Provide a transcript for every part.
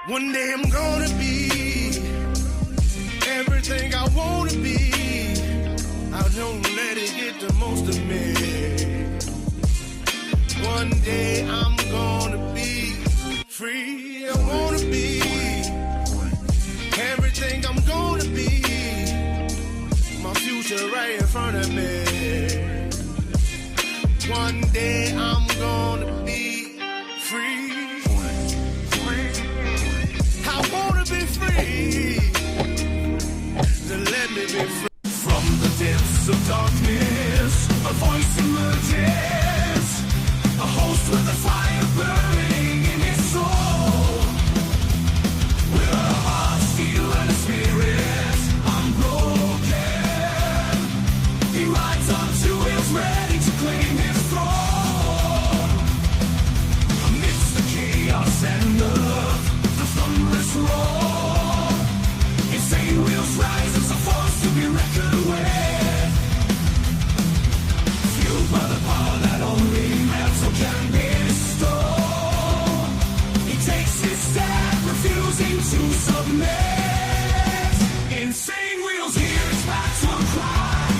One day I'm gonna be everything I wanna be. I don't let it get the most of me. One day I'm gonna be free. I wanna be everything I'm gonna be. My future right in front of me. One day I'm gonna be free. I wanna be free. So let me be free. From the depths of darkness, a voice emerges. A host with a fire burning in his soul. With a heart, steel, and a spirit unbroken. He rides on two wheels, ready to claim his throne. Amidst the chaos and the thunderous roar, insane wheels rise as a force to be reckoned with. Fueled by the power that only metal can bestow. He takes his stand, refusing to submit. Insane wheels hear his battle cry.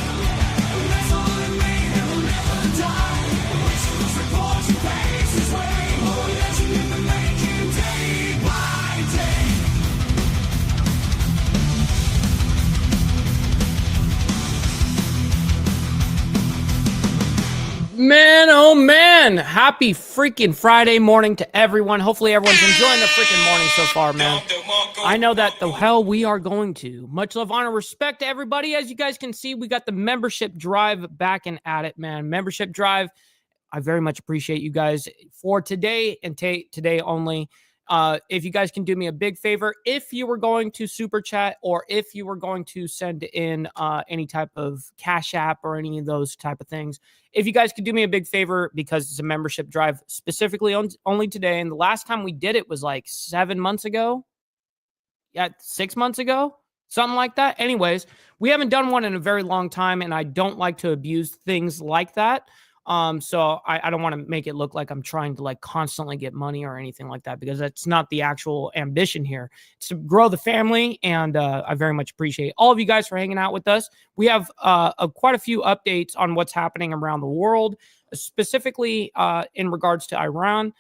Metal and mayhem will never die. Rituals report he pays his way. More legend in the making, day by day. Man, oh man, happy freaking Friday morning to everyone. Hopefully everyone's enjoying the freaking morning so far, man. I know that the hell we are going to. Much love, honor, respect to everybody. As you guys can see, we got the membership drive back and at it, man. Membership drive. I very much appreciate you guys for today and today only. If you guys can do me a big favor, if you were going to super chat or if you were going to send in any type of Cash App or any of those type of things, if you guys could do me a big favor, because it's a membership drive specifically only today. And the last time we did it was like 7 months ago. Yeah, 6 months ago, something like that. Anyways, we haven't done one in a very long time, and I don't like to abuse things like that. So I don't want to make it look like I'm trying to like constantly get money or anything like that, because that's not the actual ambition here. It's to grow the family, and I very much appreciate all of you guys for hanging out with us. We have quite a few updates on what's happening around the world, specifically in regards to Iran.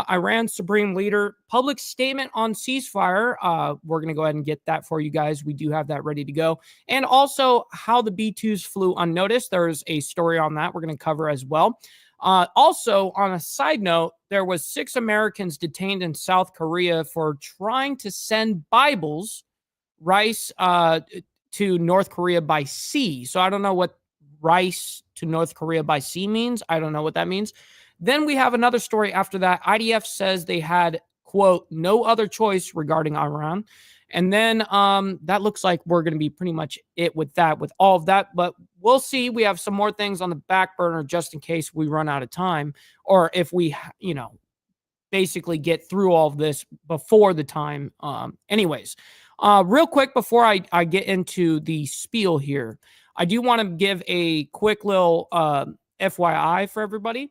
Iran's supreme leader, public statement on ceasefire. We're going to go ahead and get that for you guys. We do have that ready to go. And also how the B-2’s flew unnoticed. There's a story on that we're going to cover as well. Also, on a side note, there was 6 Americans detained in South Korea for trying to send Bibles, rice, to North Korea by sea. So I don't know what rice to North Korea by sea means. I don't know what that means. Then we have another story after that. IDF says they had, quote, no other choice regarding Iran. And then that looks like we're going to be pretty much it with that, with all of that. But we'll see. We have some more things on the back burner just in case we run out of time, or if we, basically get through all of this before the time. Anyways, real quick before I get into the spiel here, I do want to give a quick little FYI for everybody.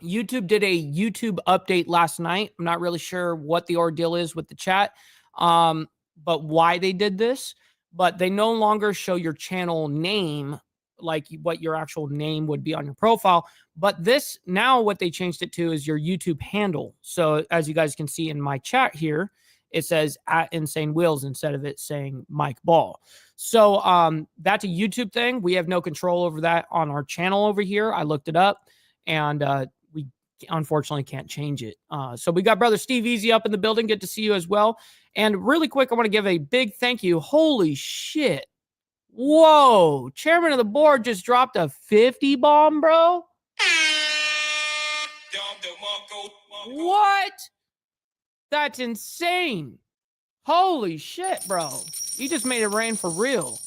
YouTube did a YouTube update last night. I'm not really sure what the ordeal is with the chat, but why they did this. But they no longer show your channel name, like what your actual name would be on your profile. But this, now what they changed it to is your YouTube handle. So as you guys can see in my chat here, it says @InsaneWheels instead of it saying Mike Ball. So that's a YouTube thing. We have no control over that on our channel over here. I looked it up, and we unfortunately can't change it. So we got brother Steve Easy up in the building. Good to see you as well. And really quick, I want to give a big thank you. Holy shit. Whoa. Chairman of the board just dropped a 50 bomb, bro. What? That's insane. Holy shit, bro. You just made it rain for real.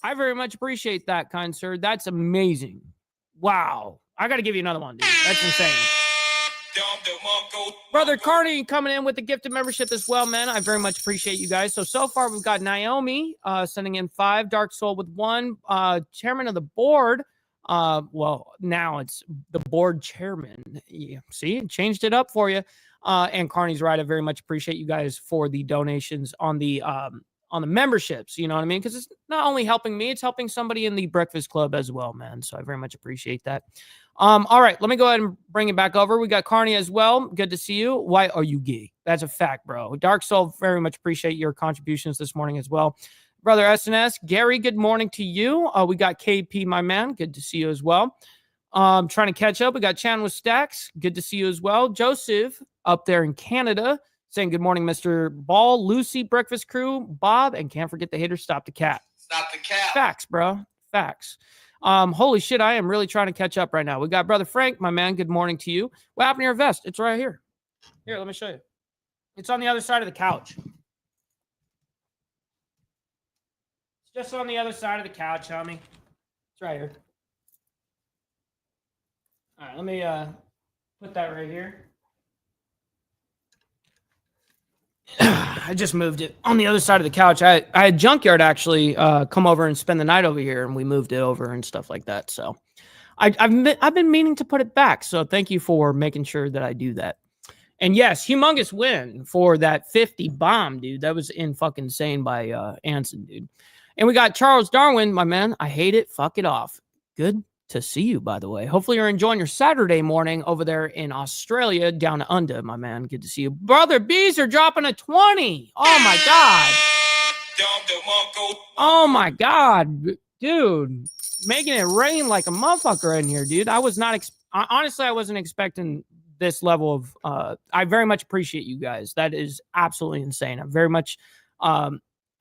I very much appreciate that, kind sir. That's amazing. Wow. I got to give you another one, dude. That's insane. Brother Carney coming in with the gifted membership as well, man. I very much appreciate you guys. So far, we've got Naomi sending in 5, Dark Soul with 1, chairman of the board. Well, now it's the board chairman. Yeah, see, changed it up for you. And Carney's right. I very much appreciate you guys for the donations on the memberships. You know what I mean? Because it's not only helping me, it's helping somebody in the Breakfast Club as well, man. So I very much appreciate that. All right, let me go ahead and bring it back over. We got Carney as well. Good to see you. Why are you gay? That's a fact, bro. Dark Soul, very much appreciate your contributions this morning as well. Brother SNS, Gary, good morning to you. We got KP, my man. Good to see you as well. Trying to catch up. We got Chan with Stacks. Good to see you as well. Joseph up there in Canada saying good morning, Mr. Ball, Lucy, Breakfast Crew, Bob, and can't forget the hater. Stop the cat. Stop the cat. Facts, bro. Facts. Holy shit, I am really trying to catch up right now. We got Brother Frank, my man. Good morning to you. What happened to your vest? It's right here. Here, let me show you. It's on the other side of the couch. It's just on the other side of the couch, homie. It's right here. All right, let me put that right here. I just moved it on the other side of the couch. I had Junkyard actually come over and spend the night over here, and we moved it over and stuff like that. So I've been meaning to put it back. So thank you for making sure that I do that. And yes, humongous win for that 50 bomb, dude. That was fucking insane by Anson, dude. And we got Charles Darwin, my man. I hate it. Fuck it off. Good to see you, by the way. Hopefully you're enjoying your Saturday morning over there in Australia, down under, my man. Good to see you. Brother Bees are dropping a 20. Oh, my God. Oh, my God. Dude, making it rain like a motherfucker in here, dude. I was not, honestly, I wasn't expecting this level of, I very much appreciate you guys. That is absolutely insane.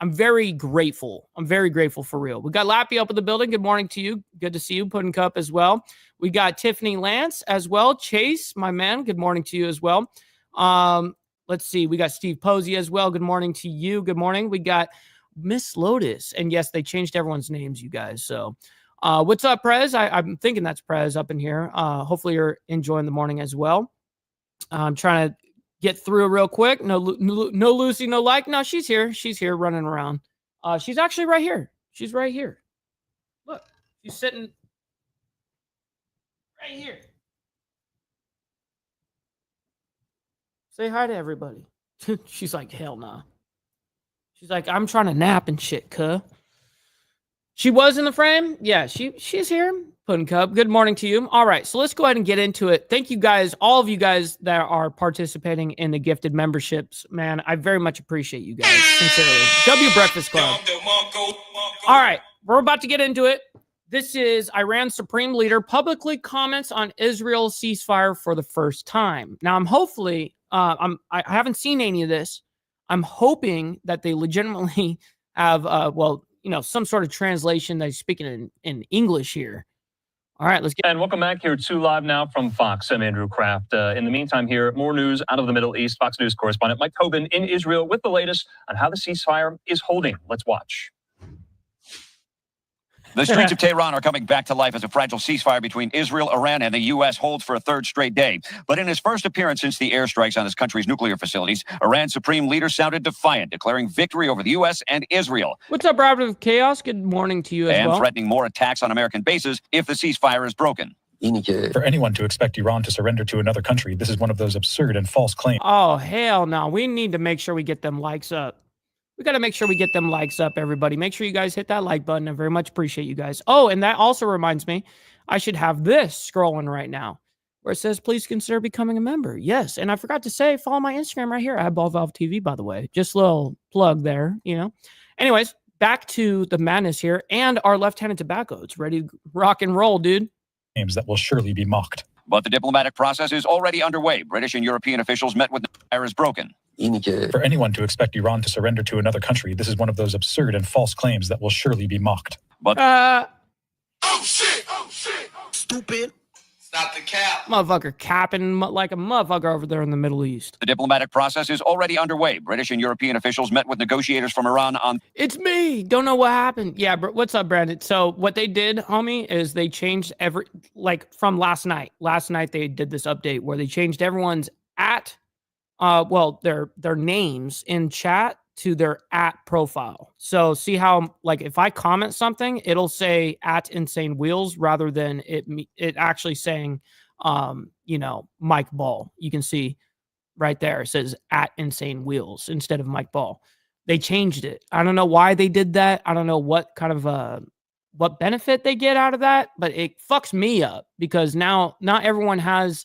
I'm very grateful. I'm very grateful for real. We got Lappy up in the building. Good morning to you. Good to see you. Pudding Cup as well. We got Tiffany Lance as well. Chase, my man. Good morning to you as well. Let's see. We got Steve Posey as well. Good morning to you. Good morning. We got Miss Lotus. And yes, they changed everyone's names, you guys. So what's up, Prez? I'm thinking that's Prez up in here. Hopefully you're enjoying the morning as well. I'm trying to get through real quick. No Lucy, no like. No, she's here. She's here running around. She's actually right here. She's right here. Look, she's sitting right here. Say hi to everybody. She's like, hell nah. She's like, I'm trying to nap and shit, cuh. She was in the frame. Yeah, she's here. Pudding Cup. Good morning to you. All right, so let's go ahead and get into it. Thank you guys, all of you guys that are participating in the gifted memberships. Man, I very much appreciate you guys. Sincerely. W Breakfast Club. All right, we're about to get into it. This is Iran's Supreme Leader publicly comments on Israel's ceasefire for the first time. Now, I'm hopefully, I haven't seen any of this. I'm hoping that they legitimately have, some sort of translation that he's speaking in English here. All right, let's get. And welcome back here to Live Now from Fox. I'm Andrew Kraft. In the meantime, here, more news out of the Middle East. Fox News correspondent Mike Tobin in Israel with the latest on how the ceasefire is holding. Let's watch. The streets of Tehran are coming back to life as a fragile ceasefire between Israel, Iran, and the U.S. holds for a third straight day. But in his first appearance since the airstrikes on his country's nuclear facilities, Iran's supreme leader sounded defiant, declaring victory over the U.S. and Israel. What's up, Robert of Chaos? Good morning to you as well. And threatening more attacks on American bases if the ceasefire is broken. For anyone to expect Iran to surrender to another country, this is one of those absurd and false claims. Oh, hell no. We need to make sure we get them likes up. We got to make sure we get them likes up, everybody. Make sure you guys hit that like button. I very much appreciate you guys. Oh, and that also reminds me, I should have this scrolling right now where it says, please consider becoming a member. Yes. And I forgot to say, follow my Instagram right here. I have Ball Valve TV, by the way. Just a little plug there, you know. Anyways, back to the madness here and our left-handed tobacco. It's ready to rock and roll, dude. Names that will surely be mocked. But the diplomatic process is already underway. British and European officials met with the fire is broken. For anyone to expect Iran to surrender to another country, this is one of those absurd and false claims that will surely be mocked. But Oh shit! Stupid! Stop the cap. Motherfucker capping like a motherfucker over there in the Middle East. the diplomatic process is already underway. British and European officials met with negotiators from Iran on... It's me. Don't know what happened. Yeah, what's up, Brandon? So what they did, homie, is they changed from last night. Last night they did this update where they changed everyone's their names in chat to their @profile. So see how, like, if I comment something, it'll say @InsaneWheels rather than it actually saying, Mike Ball. You can see right there. It says at Insane Wheels instead of Mike Ball. They changed it. I don't know why they did that. I don't know what kind of what benefit they get out of that, but it fucks me up because now not everyone has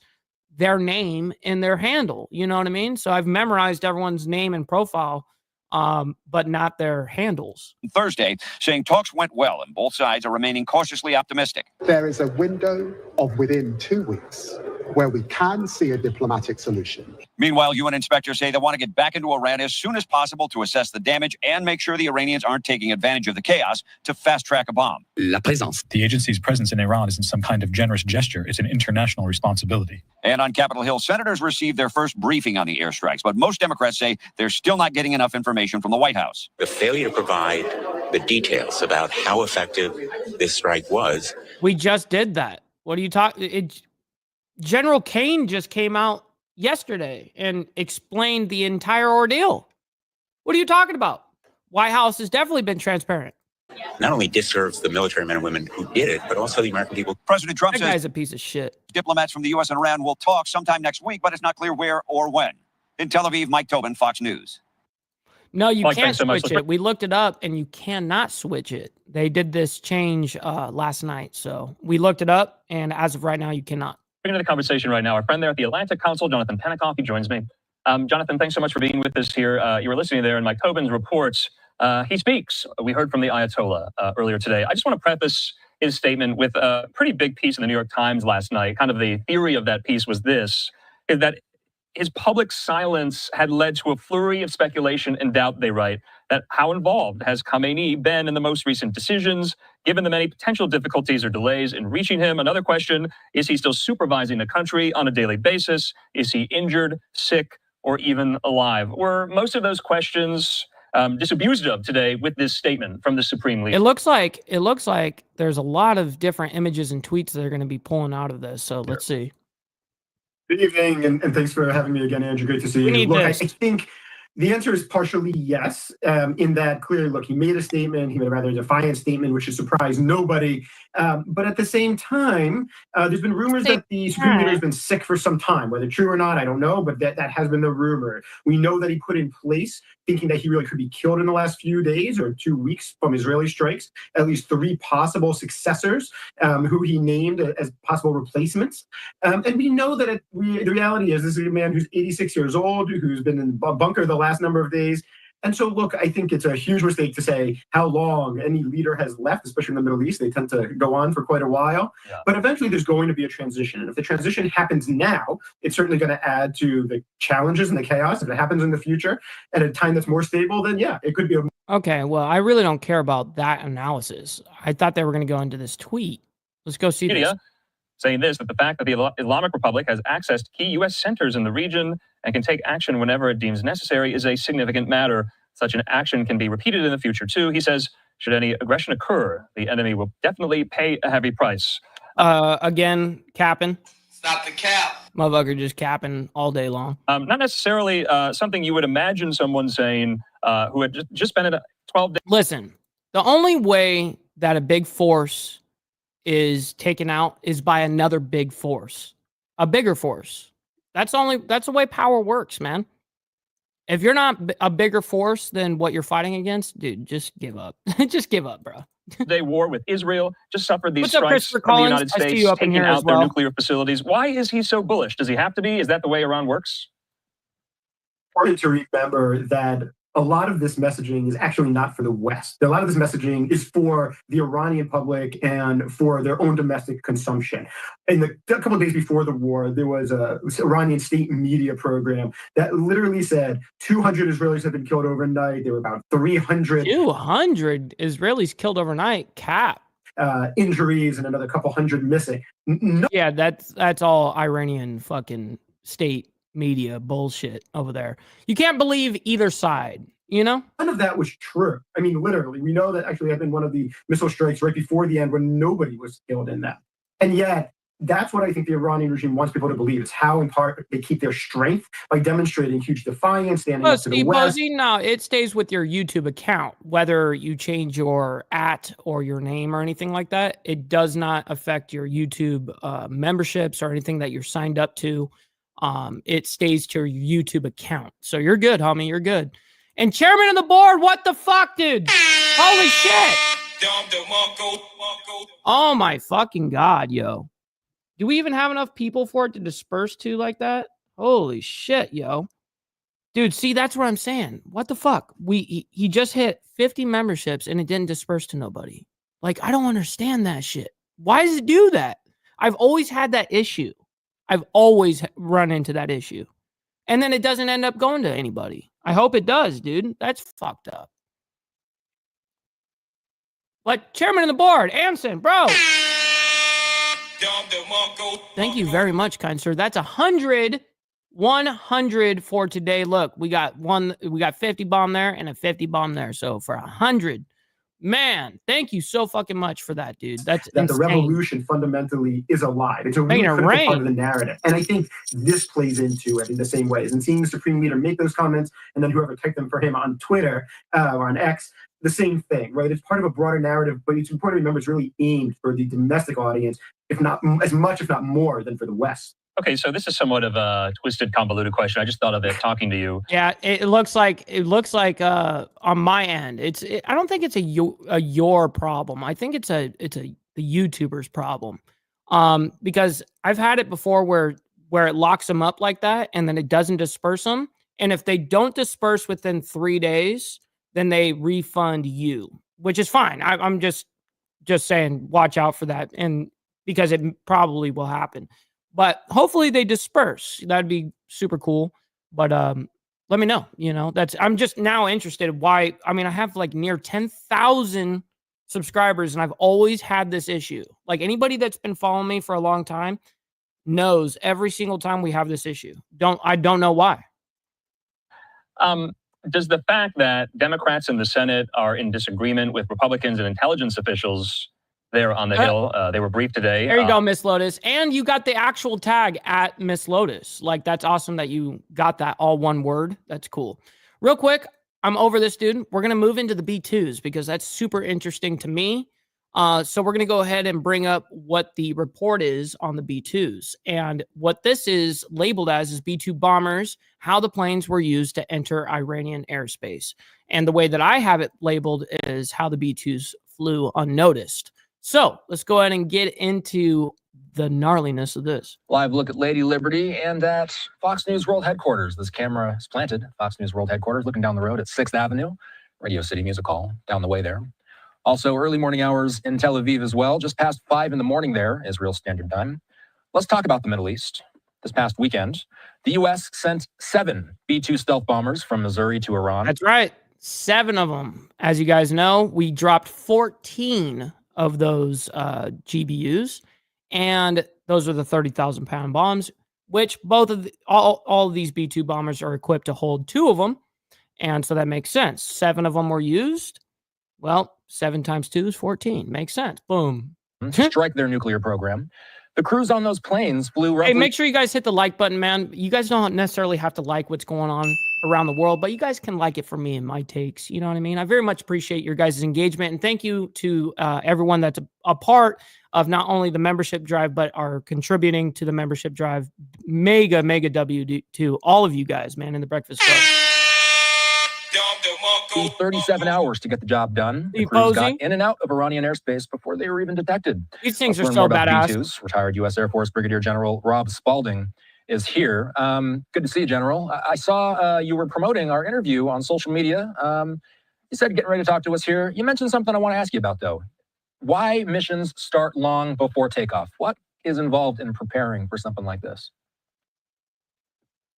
their name in their handle. You know what I mean? So I've memorized everyone's name and profile, but not their handles. Thursday, saying talks went well and both sides are remaining cautiously optimistic. There is a window of within 2 weeks where we can see a diplomatic solution. Meanwhile, UN inspectors say they want to get back into Iran as soon as possible to assess the damage and make sure the Iranians aren't taking advantage of the chaos to fast-track a bomb. La présence. The agency's presence in Iran isn't some kind of generous gesture. It's an international responsibility. And on Capitol Hill, senators received their first briefing on the airstrikes, but most Democrats say they're still not getting enough information from the White House. The failure to provide the details about how effective this strike was. We just did that. What are you talking? General Kane just came out yesterday and explained the entire ordeal. What are you talking about? White House has definitely been transparent. Not only disserves the military men and women who did it, but also the American people. President Trump That says guy's a piece of shit. diplomats from the U.S. and Iran will talk sometime next week, but it's not clear where or when. In Tel Aviv, Mike Tobin, Fox News. No, you Mike, can't thanks so much. switch it. We looked it up, and you cannot switch it. They did this change last night, so we looked it up, and as of right now, you cannot. Bringing to the conversation right now, our friend there at the Atlantic Council, Jonathan Penikoff, he joins me. Jonathan, thanks so much for being with us here. You were listening there in Mike Tobin's reports. He speaks. We heard from the Ayatollah earlier today. I just want to preface his statement with a pretty big piece in the New York Times last night. Kind of the theory of that piece was this, is that his public silence had led to a flurry of speculation and doubt, they write, that how involved has Khamenei been in the most recent decisions, given the many potential difficulties or delays in reaching him? Another question, is he still supervising the country on a daily basis? Is he injured, sick, or even alive? Were most of those questions disabused of today with this statement from the Supreme Leader? It looks like there's a lot of different images and tweets that are going to be pulling out of this, so let's see. Good evening, and thanks for having me again, Andrew. Great to see you. Look, I think the answer is partially yes, in that clearly, look, he made a statement. He made a rather defiant statement, which has surprised nobody. But at the same time, there's been rumors that the Supreme Leader has been sick for some time. Whether true or not, I don't know, but that has been the rumor. We know that he put in place, thinking that he really could be killed in the last few days or 2 weeks from Israeli strikes, at least 3 possible successors who he named as possible replacements. And we know that the reality is this is a man who's 86 years old, who's been in a bunker the last number of days. And so, look, I think it's a huge mistake to say how long any leader has left, especially in the Middle East. They tend to go on for quite a while. Yeah. But eventually there's going to be a transition. And if the transition happens now, it's certainly going to add to the challenges and the chaos. If it happens in the future at a time that's more stable, then yeah, it could be. Okay, well, I really don't care about that analysis. I thought they were going to go into this tweet. Let's go see this. Saying this, that the fact that the Islamic Republic has access to key U.S. centers in the region and can take action whenever it deems necessary is a significant matter. Such an action can be repeated in the future, too. He says, should any aggression occur, the enemy will definitely pay a heavy price. Again, capping. Stop the cap. Motherfucker just capping all day long. Not necessarily something you would imagine someone saying who had just spent 12 days. Listen, the only way that a big force is taken out is by another big force, a bigger force. That's the way power works, man. If you're not a bigger force than what you're fighting against, dude, just give up. Just give up, bro. They war with Israel, just suffered these What's up, strikes from the United States, taking out well. their nuclear facilities. Why is he so bullish? Does he have to be? Is that the way Iran works? Important to remember that a lot of this messaging is actually not for the West. A lot of this messaging is for the Iranian public and for their own domestic consumption. A couple of days before the war, there was a Iranian state media program that literally said 200 Israelis have been killed overnight. There were about 300. 200 Israelis killed overnight. Cap. Injuries and another couple hundred missing. No. Yeah, that's all Iranian fucking state media bullshit over there. You can't believe either side, you know? None of that was true. I mean, literally, we know that actually had been one of the missile strikes right before the end when nobody was killed in that. And yet, that's what I think the Iranian regime wants people to believe, is how in part they keep their strength by demonstrating huge defiance, standing up to the West. No, it stays with your YouTube account, whether you change your @ or your name or anything like that. It does not affect your YouTube memberships or anything that you're signed up to. it stays to your YouTube account. So you're good, homie. You're good. And chairman of the board, what the fuck, dude? Holy shit. Oh my fucking God, yo. Do we even have enough people for it to disperse to like that? Holy shit, yo. Dude, see, that's what I'm saying. What the fuck? He just hit 50 memberships and it didn't disperse to nobody. Like, I don't understand that shit. Why does it do that? I've always had that issue. I've always run into that issue. And then it doesn't end up going to anybody. I hope it does, dude. That's fucked up. But chairman of the board, Anson, bro. Thank you very much, kind sir. That's 100 for today. Look, we got 50 bomb there and a 50 bomb there. So for 100, man, thank you so fucking much for that, dude. That's that insane. The revolution fundamentally is a lie. It's a really critical part of the narrative. And I think this plays into it in the same ways. And seeing the Supreme Leader make those comments and then whoever typed them for him on Twitter or on X, the same thing, right? It's part of a broader narrative, but it's important to remember it's really aimed for the domestic audience, if not as much, if not more, than for the West. Okay, so this is somewhat of a twisted, convoluted question. I just thought of it talking to you. Yeah, it looks like on my end, I don't think it's a your problem. I think it's the YouTuber's problem. Because I've had it before where it locks them up like that and then it doesn't disperse them. And if they don't disperse within 3 days, then they refund you, which is fine. I'm just saying, watch out for that, and because it probably will happen. But hopefully they disperse. That'd be super cool. But let me know. I'm just now interested in why. I mean, I have like near 10,000 subscribers, and I've always had this issue. Like anybody that's been following me for a long time knows every single time we have this issue. I don't know why. Does the fact that Democrats in the Senate are in disagreement with Republicans and intelligence officials there on the Hill, they were briefed today. There you go, Miss Lotus. And you got the actual tag at Miss Lotus. Like, that's awesome that you got that all one word. That's cool. Real quick, I'm over this, dude. We're going to move into the B-2's because that's super interesting to me. So we're going to go ahead and bring up what the report is on the B-2's. And what this is labeled as is B-2 bombers, how the planes were used to enter Iranian airspace. And the way that I have it labeled is how the B-2's flew unnoticed. So let's go ahead and get into the gnarliness of this. Live look at Lady Liberty and at Fox News World Headquarters. This camera is planted, Fox News World Headquarters, looking down the road at 6th Avenue, Radio City Music Hall, down the way there. Also, early morning hours in Tel Aviv as well, just past 5 in the morning there, Israel Standard Time. Let's talk about the Middle East. This past weekend, the U.S. sent 7 B-2 stealth bombers from Missouri to Iran. That's right. 7 of them. As you guys know, we dropped 14 of those GBUs, and those are the 30,000-pound bombs, which all of these B-2 bombers are equipped to hold 2 of them, and so that makes sense. 7 of them were used. Well, 7 times 2 is 14. Makes sense. Boom. Strike their nuclear program. The crews on those planes flew roughly... Hey, make sure you guys hit the like button, man. You guys don't necessarily have to like what's going on around the world, but you guys can like it for me and my takes. You know what I mean? I very much appreciate your guys' engagement, and thank you to everyone that's a part of not only the membership drive, but are contributing to the membership drive. Mega W to all of you guys, man, in the Breakfast Club. 37 hours to get the job done. The crews got in and out of Iranian airspace before they were even detected. These things are so badass. B-2s. Retired U.S. Air Force Brigadier General Rob Spalding is here. Good to see you, General. I saw you were promoting our interview on social media. You said getting ready to talk to us here. You mentioned something I want to ask you about, though. Why missions start long before takeoff? What is involved in preparing for something like this?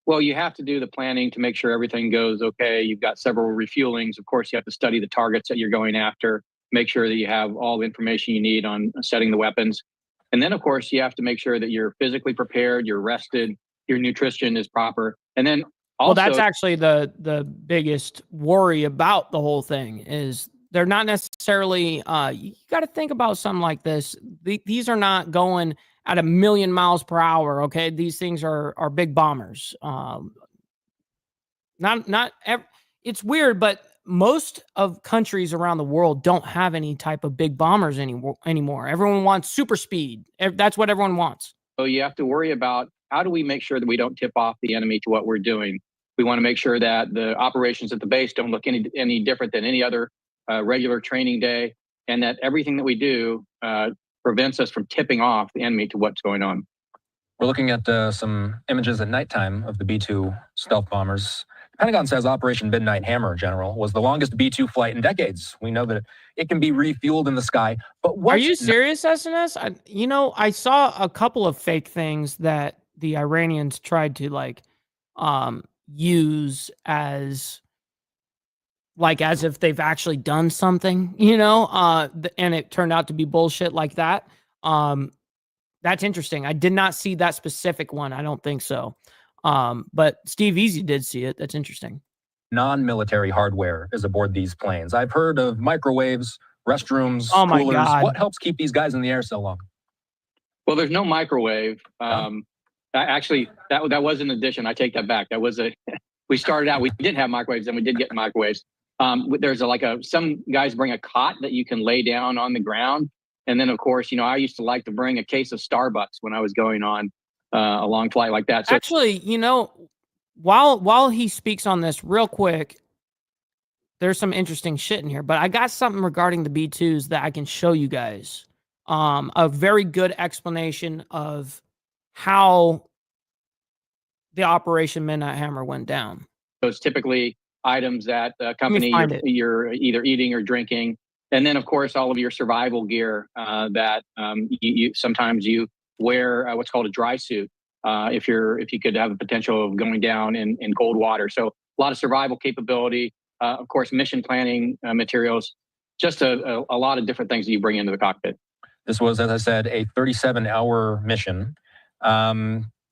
Well, you have to do the planning to make sure everything goes okay. You've got several refuelings. Of course, you have to study the targets that you're going after, make sure that you have all the information you need on setting the weapons. And then, of course, you have to make sure that you're physically prepared, you're rested, your nutrition is proper. And then also... Well, that's actually the biggest worry about the whole thing is they're not necessarily... you got to think about something like this. These are not going at 1,000,000 miles per hour. Okay, these things are big bombers. It's weird, but most of countries around the world don't have any type of big bombers anymore. Everyone wants super speed. That's what everyone wants. So you have to worry about how do we make sure that we don't tip off the enemy to what we're doing? We want to make sure that the operations at the base don't look any different than any other regular training day, and that everything that we do prevents us from tipping off the enemy to what's going on. We're looking at some images at nighttime of the B-2 stealth bombers. The Pentagon says Operation Midnight Hammer, General, was the longest B-2 flight in decades. We know that it can be refueled in the sky, but are you serious, SNS? I saw a couple of fake things that the Iranians tried to use as if they've actually done something, and it turned out to be bullshit like that. That's interesting. I did not see that specific one. I don't think so. But Steve Easy did see it. That's interesting. Non-military hardware is aboard these planes. I've heard of microwaves, restrooms, oh my coolers. God. What helps keep these guys in the air so long? Well, there's no microwave. Actually, that was an addition. I take that back. That was we started out, we didn't have microwaves, and we did get microwaves. There's some guys bring a cot that you can lay down on the ground. And then, of course, I used to like to bring a case of Starbucks when I was going on a long flight like that. So actually, while he speaks on this real quick, there's some interesting shit in here, but I got something regarding the B-2s that I can show you guys. A very good explanation of how the Operation Midnight Hammer went down. those typically items that accompany you're either eating or drinking. And then, of course, all of your survival gear that you sometimes you wear what's called a dry suit if you could have the potential of going down in cold water. So a lot of survival capability, of course, mission planning materials, just a lot of different things that you bring into the cockpit. This was, as I said, a 37-hour mission.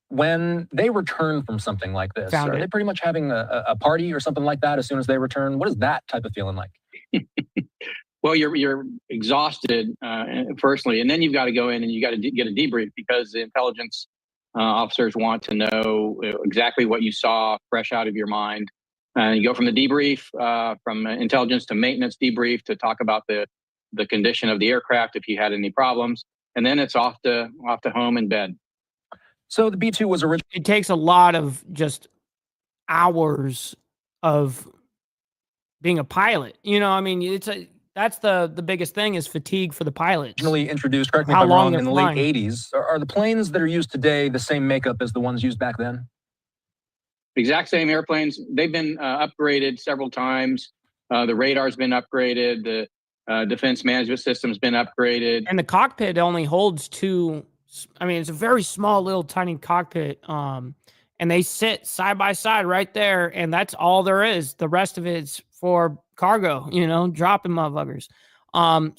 When they return from something like this, are they pretty much having a party or something like that as soon as they return? What is that type of feeling like? Well, you're exhausted, firstly, and then you've got to go in and you got to get a debrief because the intelligence officers want to know exactly what you saw fresh out of your mind. You go from the debrief, from intelligence to maintenance debrief to talk about the condition of the aircraft if you had any problems, and then it's off to home and bed. So the B-2 was originally. It takes a lot of just hours of being a pilot. You know, I mean, that's the biggest thing is fatigue for the pilots. Originally introduced, correct me if I'm wrong, in the late 80s. Are the planes that are used today the same makeup as the ones used back then? Exact same airplanes. They've been upgraded several times. The radar's been upgraded. The defense management system's been upgraded. And the cockpit only holds two. I mean, it's a very small, little, tiny cockpit. And they sit side by side right there. And that's all there is. The rest of it's for cargo, dropping motherfuckers.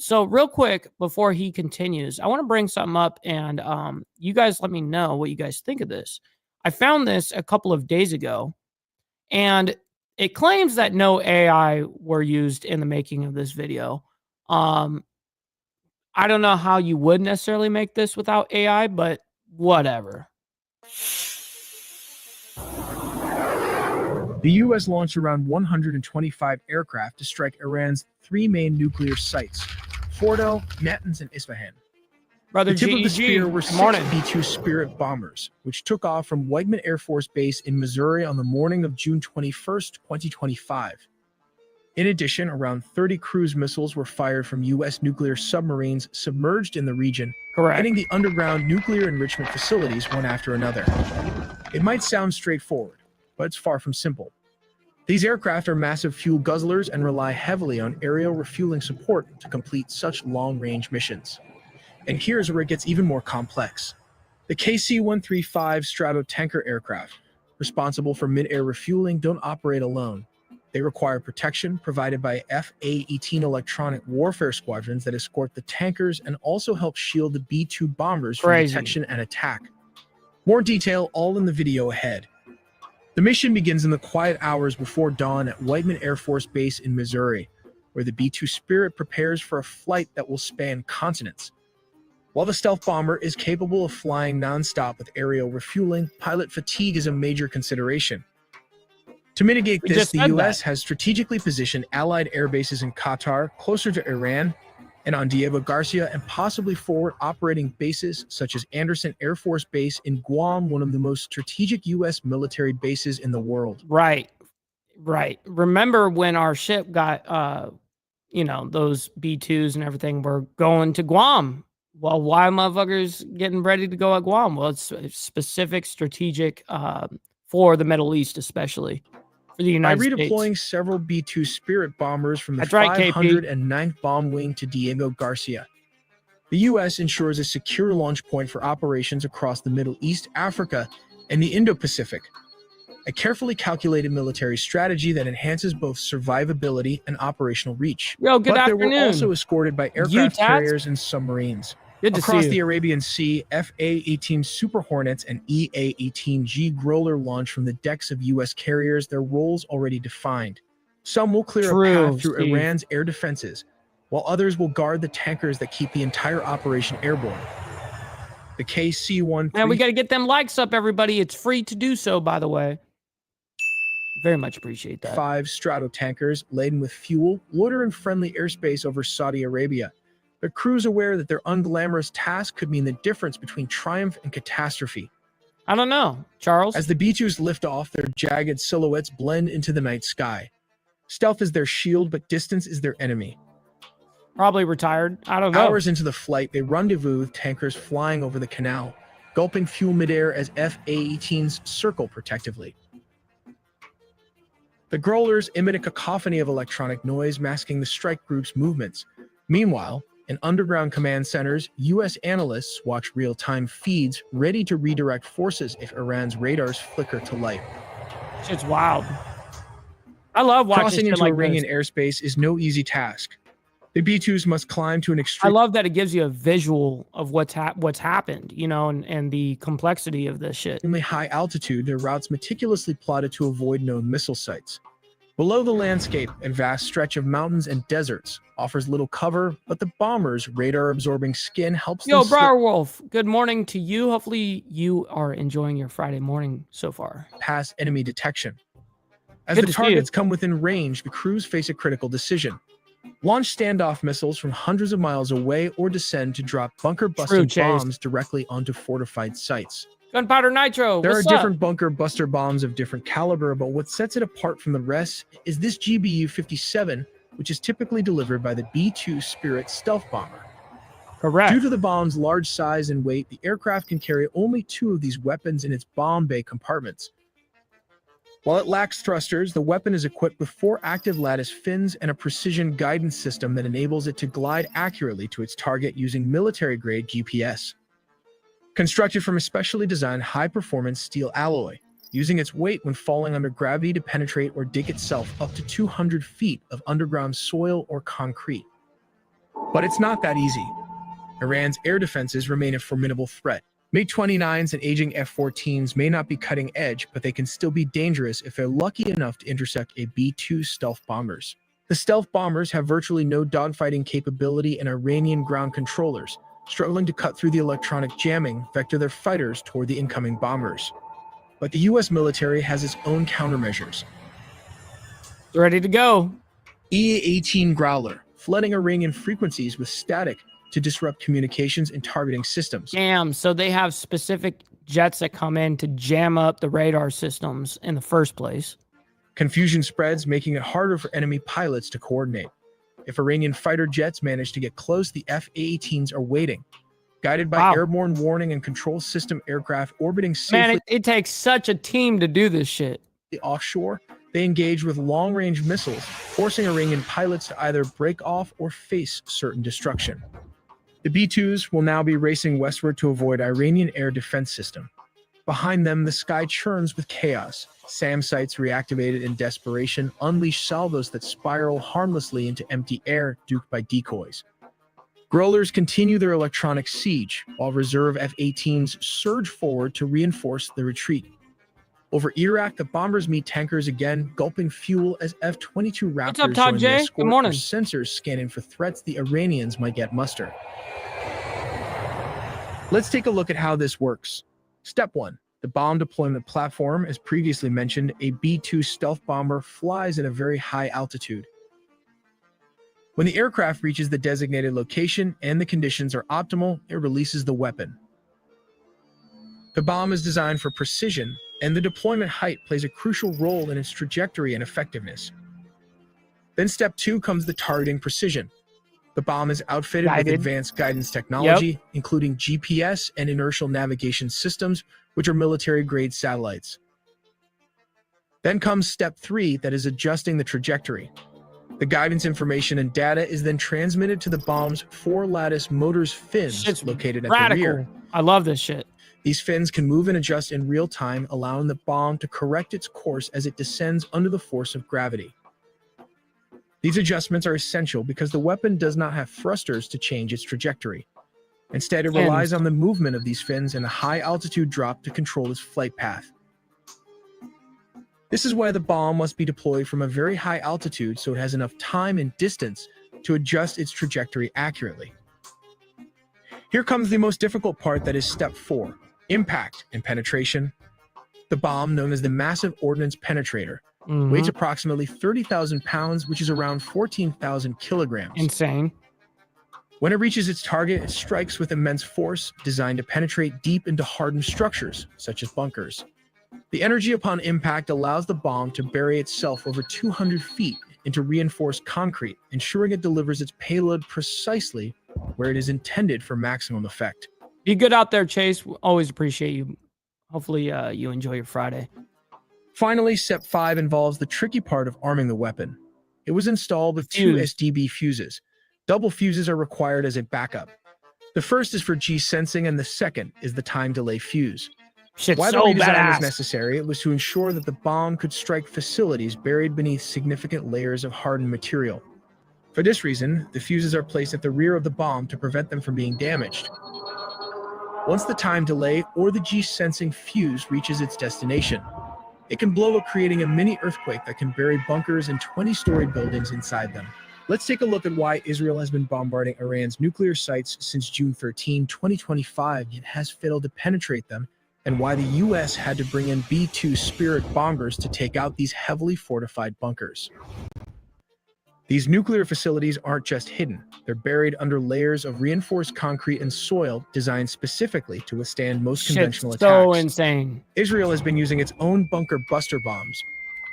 So real quick, before he continues, I want to bring something up. And you guys let me know what you guys think of this. I found this a couple of days ago. And it claims that no AI were used in the making of this video. I don't know how you would necessarily make this without AI, but whatever. The U.S. launched around 125 aircraft to strike Iran's three main nuclear sites, Fordo, Natanz, and Isfahan. The tip of the spear were 6 B-2 Spirit bombers, which took off from Wegman Air Force Base in Missouri on the morning of June 21st, 2025. In addition, around 30 cruise missiles were fired from U.S. nuclear submarines submerged in the region, hitting the underground nuclear enrichment facilities one after another. It might sound straightforward, but it's far from simple. These aircraft are massive fuel guzzlers and rely heavily on aerial refueling support to complete such long-range missions. And here's where it gets even more complex. The KC-135 Stratotanker aircraft, responsible for mid-air refueling, don't operate alone. They require protection provided by F-A-18 electronic warfare squadrons that escort the tankers and also help shield the B-2 bombers from detection and attack. More detail all in the video ahead. The mission begins in the quiet hours before dawn at Wegman Air Force Base in Missouri, where the B-2 Spirit prepares for a flight that will span continents. While the stealth bomber is capable of flying nonstop with aerial refueling, pilot fatigue is a major consideration. To mitigate this, the U.S. has strategically positioned Allied air bases in Qatar, closer to Iran, and on Diego Garcia, and possibly forward operating bases such as Anderson Air Force Base in Guam, one of the most strategic U.S. military bases in the world. Right. Remember when our ship got, those B-2s and everything were going to Guam? Well, why motherfuckers getting ready to go at Guam? Well, it's specific strategic for the Middle East, especially for the United States. By redeploying several B-2 Spirit bombers from the 509th Bomb Wing to Diego Garcia, the U.S. ensures a secure launch point for operations across the Middle East, Africa, and the Indo-Pacific. A carefully calculated military strategy that enhances both survivability and operational reach. Yo, good afternoon. They were also escorted by aircraft carriers and submarines. Across the Arabian Sea, FA-18 Super Hornets and EA-18G Growler launch from the decks of U.S. carriers, their roles already defined. Some will clear a path through Iran's air defenses, while others will guard the tankers that keep the entire operation airborne. The KC-1... Man, we got to get them likes up, everybody. It's free to do so, by the way. Very much appreciate that. 5 Strato tankers laden with fuel loiter in friendly airspace over Saudi Arabia. Their crews aware that their unglamorous task could mean the difference between triumph and catastrophe. I don't know, Charles. As the B-2s lift off, their jagged silhouettes blend into the night sky. Stealth is their shield, but distance is their enemy. Probably retired. I don't know. Hours into the flight, they rendezvous with tankers flying over the canal, gulping fuel midair as FA-18s circle protectively. The Growlers emit a cacophony of electronic noise, masking the strike group's movements. Meanwhile, in underground command centers, U.S. analysts watch real-time feeds ready to redirect forces if Iran's radars flicker to light. Shit's wild. I love watching Crossing into like Iranian airspace is no easy task. The B-2s must climb to an extreme... I love that it gives you a visual of what's happened, and the complexity of this shit. Extremely high altitude, their routes meticulously plotted to avoid known missile sites. Below the landscape, a vast stretch of mountains and deserts offers little cover, but the bombers' radar-absorbing skin helps them... Yo, Briarwolf, good morning to you. Hopefully you are enjoying your Friday morning so far. ...past enemy detection. As the targets come within range, the crews face a critical decision. Launch standoff missiles from hundreds of miles away or descend to drop bunker-busting bombs directly onto fortified sites. Gunpowder Nitro, there are different bunker buster bombs of different caliber, but what sets it apart from the rest is this GBU-57, which is typically delivered by the B-2 Spirit stealth bomber. Correct. Due to the bomb's large size and weight, the aircraft can carry only 2 of these weapons in its bomb bay compartments. While it lacks thrusters, the weapon is equipped with 4 active lattice fins and a precision guidance system that enables it to glide accurately to its target using military-grade GPS. Constructed from a specially designed high-performance steel alloy, using its weight when falling under gravity to penetrate or dig itself up to 200 feet of underground soil or concrete. But it's not that easy. Iran's air defenses remain a formidable threat. MiG-29s and aging F-14s may not be cutting edge, but they can still be dangerous if they're lucky enough to intercept a B-2 stealth bombers. The stealth bombers have virtually no dogfighting capability, and Iranian ground controllers, struggling to cut through the electronic jamming, vector their fighters toward the incoming bombers. But the U.S. military has its own countermeasures. Ready to go. EA-18 Growler, flooding Iranian frequencies with static to disrupt communications and targeting systems. Damn, so they have specific jets that come in to jam up the radar systems in the first place. Confusion spreads, making it harder for enemy pilots to coordinate. If Iranian fighter jets manage to get close, the F-18s are waiting. Guided by airborne warning and control system aircraft orbiting safely... Man, it takes such a team to do this shit. Offshore, they engage with long-range missiles, forcing Iranian pilots to either break off or face certain destruction. The B-2s will now be racing westward to avoid Iranian air defense system. Behind them, the sky churns with chaos. SAM sites reactivated in desperation unleash salvos that spiral harmlessly into empty air, duped by decoys. Growlers continue their electronic siege, while reserve F-18s surge forward to reinforce the retreat. Over Iraq, the bombers meet tankers again, gulping fuel as F-22 Raptors join the escort, good morning. Sensors scanning for threats the Iranians might yet muster. Let's take a look at how this works. Step 1. The bomb deployment platform. As previously mentioned, a B-2 stealth bomber flies at a very high altitude. When the aircraft reaches the designated location and the conditions are optimal, it releases the weapon. The bomb is designed for precision, and the deployment height plays a crucial role in its trajectory and effectiveness. Then step 2 comes the targeting precision. The bomb is outfitted with advanced guidance technology, including GPS and inertial navigation systems, which are military-grade satellites. Then comes step 3, that is adjusting the trajectory. The guidance information and data is then transmitted to the bomb's 4-lattice motors fins located at the rear. I love this shit. These fins can move and adjust in real time, allowing the bomb to correct its course as it descends under the force of gravity. These adjustments are essential because the weapon does not have thrusters to change its trajectory. Instead, it relies on the movement of these fins and a high-altitude drop to control its flight path. This is why the bomb must be deployed from a very high altitude so it has enough time and distance to adjust its trajectory accurately. Here comes the most difficult part, that is step 4, impact and penetration. The bomb, known as the Massive Ordnance Penetrator, weighs approximately 30,000 pounds, which is around 14,000 kilograms. Insane. When it reaches its target, it strikes with immense force, designed to penetrate deep into hardened structures, such as bunkers. The energy upon impact allows the bomb to bury itself over 200 feet into reinforced concrete, ensuring it delivers its payload precisely where it is intended for maximum effect. Be good out there, Chase. We always appreciate you. Hopefully you enjoy your Friday. Finally, step 5 involves the tricky part of arming the weapon. It was installed with 2 SDB fuses. Double fuses are required as a backup. The first is for G-sensing and the second is the time delay fuse. Why the redesign was necessary, it was to ensure that the bomb could strike facilities buried beneath significant layers of hardened material. For this reason, the fuses are placed at the rear of the bomb to prevent them from being damaged. Once the time delay or the G-sensing fuse reaches its destination, it can blow up, creating a mini earthquake that can bury bunkers and 20-story buildings inside them. Let's take a look at why Israel has been bombarding Iran's nuclear sites since June 13, 2025, yet has failed to penetrate them, and why the U.S. had to bring in B-2 Spirit bombers to take out these heavily fortified bunkers. These nuclear facilities aren't just hidden, they're buried under layers of reinforced concrete and soil designed specifically to withstand most conventional attacks. So insane. Israel has been using its own bunker buster bombs,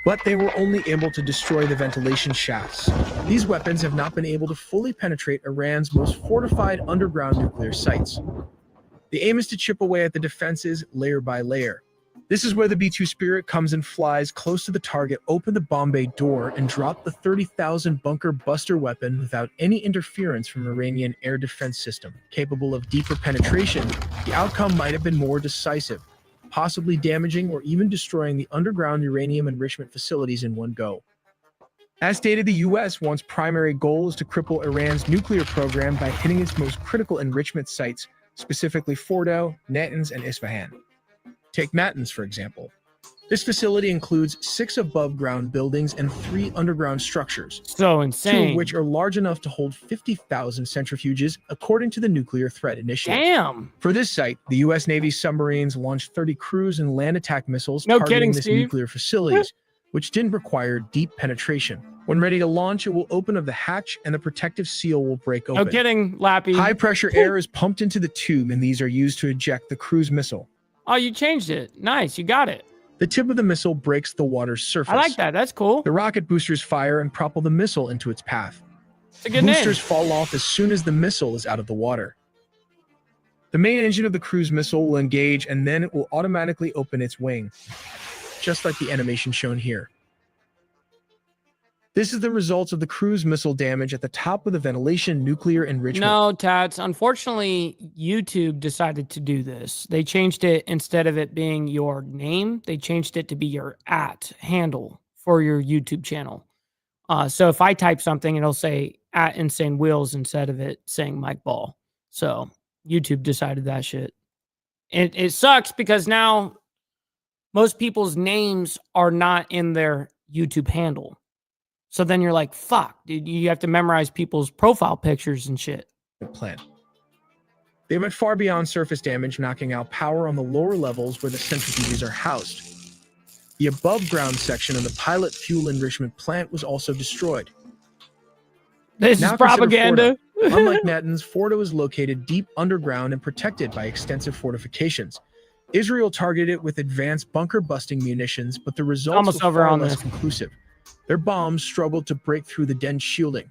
but they were only able to destroy the ventilation shafts. These weapons have not been able to fully penetrate Iran's most fortified underground nuclear sites. The aim is to chip away at the defenses layer by layer. This is where the B-2 Spirit comes and flies close to the target, open the bomb bay door, and drop the 30,000 bunker buster weapon without any interference from Iranian air defense system. Capable of deeper penetration, the outcome might have been more decisive, possibly damaging or even destroying the underground uranium enrichment facilities in one go. As stated, the U.S. one's primary goal is to cripple Iran's nuclear program by hitting its most critical enrichment sites, specifically Fordow, Natanz, and Isfahan. Take Natanz, for example. This facility includes 6 above-ground buildings and 3 underground structures. So insane. 2 of which are large enough to hold 50,000 centrifuges, according to the Nuclear Threat Initiative. Damn. For this site, the U.S. Navy submarines launched 30 cruise and land attack missiles targeting this nuclear facilities, which didn't require deep penetration. When ready to launch, it will open of the hatch and the protective seal will break open. No kidding, Lappy. High-pressure air is pumped into the tube, and these are used to eject the cruise missile. Oh, you changed it. Nice, you got it. The tip of the missile breaks the water's surface. I like that. That's cool. The rocket boosters fire and propel the missile into its path. It's a good Boosters fall off as soon as the missile is out of the water. The main engine of the cruise missile will engage, and then it will automatically open its wing, just like the animation shown here. This is the results of the cruise missile damage at the top of the ventilation nuclear enrichment. No, Tats. Unfortunately, YouTube decided to do this. They changed it, instead of it being your name, they changed it to be your @handle for your YouTube channel. So if I type something, it'll say @InsaneWheels instead of it saying Mike Ball. So YouTube decided that shit. It sucks because now most people's names are not in their YouTube handle. So then you're like, fuck, dude, you have to memorize people's profile pictures and shit. Plan. They went far beyond surface damage, knocking out power on the lower levels where the centrifuges are housed. The above ground section of the pilot fuel enrichment plant was also destroyed. This is propaganda. Unlike Natanz, Fordo is located deep underground and protected by extensive fortifications. Israel targeted it with advanced bunker-busting munitions, but the results were far less conclusive. Their bombs struggled to break through the dense shielding.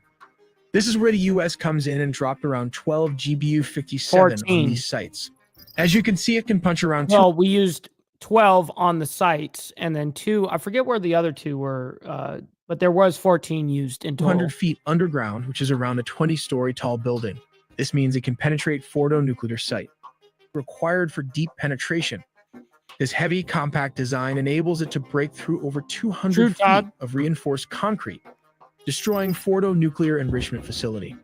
This is where the U.S. comes in and dropped around 12 GBU-57 on these sites. As you can see, it can punch around. Well, we used 12 on the sites, and then 2. I forget where the other 2 were, but there was 14 used in total. 200 feet underground, which is around a 20-story tall building. This means it can penetrate Fordo nuclear site. Required for deep penetration. This heavy, compact design enables it to break through over 200 feet of reinforced concrete, destroying Fordo nuclear enrichment facility.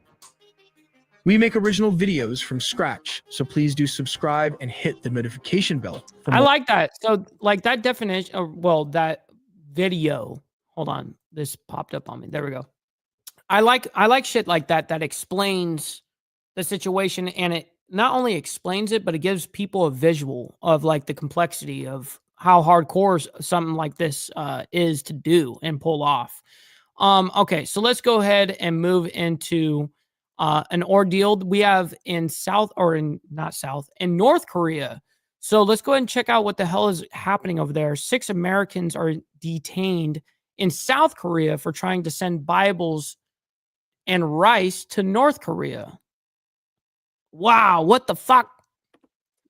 We make original videos from scratch, so please do subscribe and hit the notification bell. I like that. So, like that definition, well, that video. Hold on, this popped up on me. There we go. I like shit like that that explains the situation, and it not only explains it, but it gives people a visual of like the complexity of how hardcore something like this is to do and pull off. Okay, so let's go ahead and move into an ordeal we have in North Korea. So let's go ahead and check out what the hell is happening over there. 6 Americans are detained in South Korea for trying to send Bibles and rice to North Korea. Wow, what the fuck?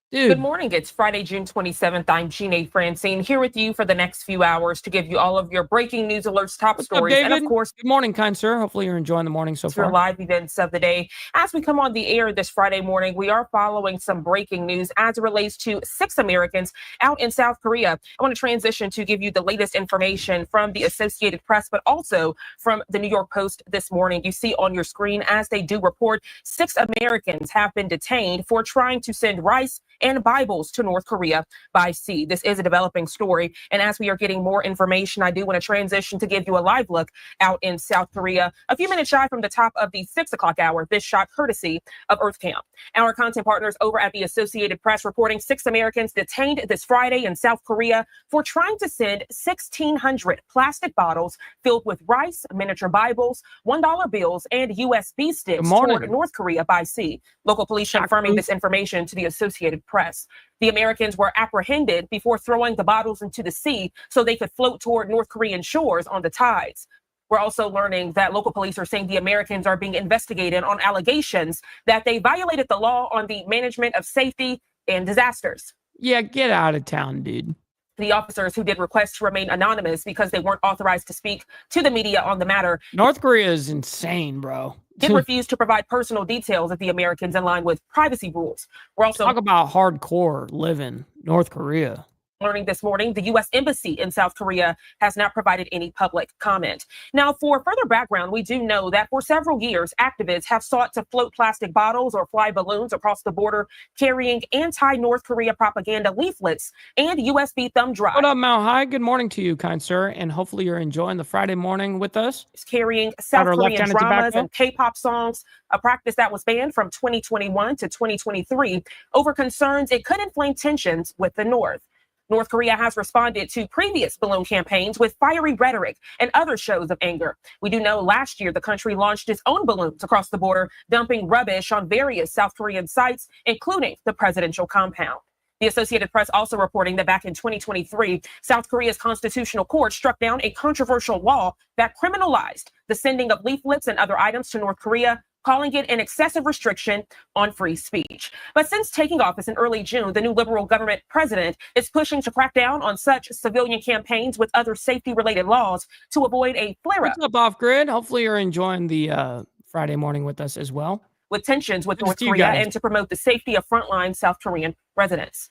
Dude. Good morning. It's Friday, June 27th. I'm Jeanne Francine here with you for the next few hours to give you all of your breaking news alerts, top stories, and of course, good morning, kind sir. Hopefully you're enjoying the morning so far. Your live events of the day. As we come on the air this Friday morning, we are following some breaking news as it relates to 6 Americans out in South Korea. I want to transition to give you the latest information from the Associated Press, but also from the New York Post this morning. You see on your screen as they do report 6 Americans have been detained for trying to send rice and Bibles to North Korea by sea. This is a developing story. And as we are getting more information, I do want to transition to give you a live look out in South Korea. A few minutes shy from the top of the 6 o'clock hour, this shot courtesy of EarthCam. Our content partners over at the Associated Press reporting 6 Americans detained this Friday in South Korea for trying to send 1,600 plastic bottles filled with rice, miniature Bibles, $1 bills, and USB sticks toward North Korea by sea. Local police confirming this information to the Associated Press. The Americans were apprehended before throwing the bottles into the sea so they could float toward North Korean shores on the tides. We're also learning that local police are saying the Americans are being investigated on allegations that they violated the law on the management of safety and disasters. Yeah, get out of town, dude. The officers who did request to remain anonymous because they weren't authorized to speak to the media on the matter. North Korea is insane, bro. Did refuse to provide personal details of the Americans in line with privacy rules. We're also talk about hardcore living North Korea. Learning this morning, the U.S. Embassy in South Korea has not provided any public comment. Now, for further background, we do know that for several years, activists have sought to float plastic bottles or fly balloons across the border, carrying anti-North Korea propaganda leaflets and USB thumb drives. What up, Mount High? Good morning to you, kind sir, and hopefully you're enjoying the Friday morning with us. Carrying South Korean dramas and K-pop songs, a practice that was banned from 2021 to 2023 over concerns it could inflame tensions with the North. North Korea has responded to previous balloon campaigns with fiery rhetoric and other shows of anger. We do know last year the country launched its own balloons across the border, dumping rubbish on various South Korean sites, including the presidential compound. The Associated Press also reporting that back in 2023, South Korea's constitutional court struck down a controversial law that criminalized the sending of leaflets and other items to North Korea, calling it an excessive restriction on free speech. But since taking office in early June, the new liberal government president is pushing to crack down on such civilian campaigns with other safety-related laws to avoid a flare-up. What's up, Off Grid? Hopefully you're enjoying the Friday morning with us as well. With tensions with North Korea and to promote the safety of frontline South Korean residents.